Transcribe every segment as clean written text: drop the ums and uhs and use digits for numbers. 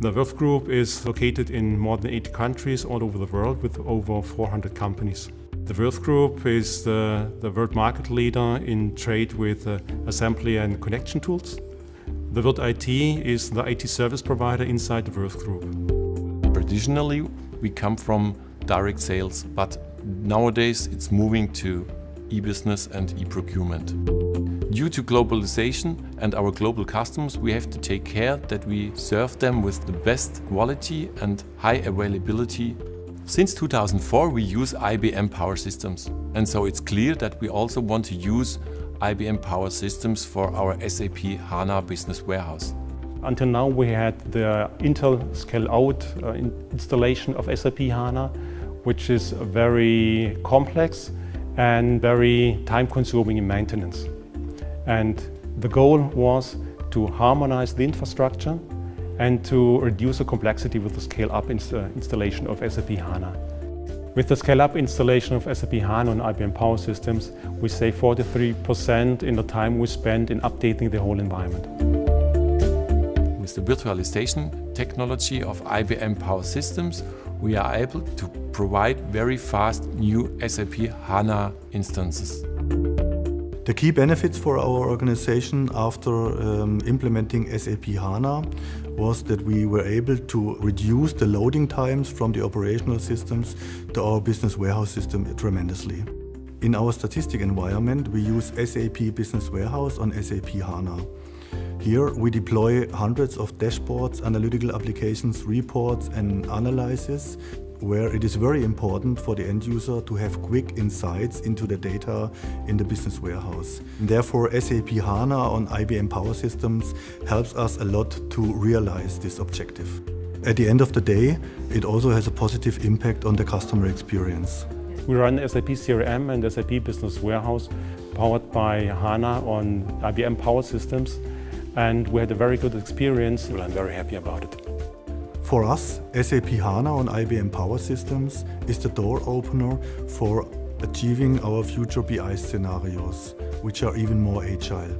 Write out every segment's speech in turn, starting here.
The Würth Group is located in more than 80 countries all over the world with over 400 companies. The Würth Group is the world market leader in trade with assembly and connection tools. The Würth IT is the IT service provider inside the Würth Group. Traditionally, we come from direct sales, but nowadays it's moving to e-business and e-procurement. Due to globalization and our global customers, we have to take care that we serve them with the best quality and high availability. Since 2004 we use IBM Power Systems, and so it's clear that we also want to use IBM Power Systems for our SAP HANA Business Warehouse. Until now we had the Intel ScaleOut installation of SAP HANA, which is very complex and very time-consuming in maintenance. And the goal was to harmonize the infrastructure and to reduce the complexity with the scale-up installation of SAP HANA. With the scale-up installation of SAP HANA on IBM Power Systems, we save 43% in the time we spend in updating the whole environment. With the virtualization technology of IBM Power Systems, we are able to provide very fast new SAP HANA instances. The key benefits for our organization after implementing SAP HANA was that we were able to reduce the loading times from the operational systems to our business warehouse system tremendously. In our statistic environment, we use SAP Business Warehouse on SAP HANA. Here we deploy hundreds of dashboards, analytical applications, reports and analyses, where it is very important for the end user to have quick insights into the data in the business warehouse. And therefore, SAP HANA on IBM Power Systems helps us a lot to realize this objective. At the end of the day, it also has a positive impact on the customer experience. We run SAP CRM and SAP Business Warehouse powered by HANA on IBM Power Systems, and we had a very good experience and I'm very happy about it. For us, SAP HANA on IBM Power Systems is the door opener for achieving our future BI scenarios, which are even more agile.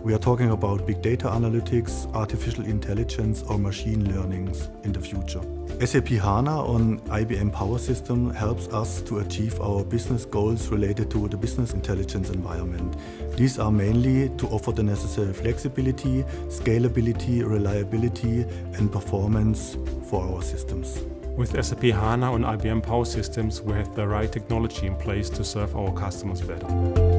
We are talking about big data analytics, artificial intelligence or machine learning in the future. SAP HANA on IBM Power System helps us to achieve our business goals related to the business intelligence environment. These are mainly to offer the necessary flexibility, scalability, reliability and performance for our systems. With SAP HANA on IBM Power Systems, we have the right technology in place to serve our customers better.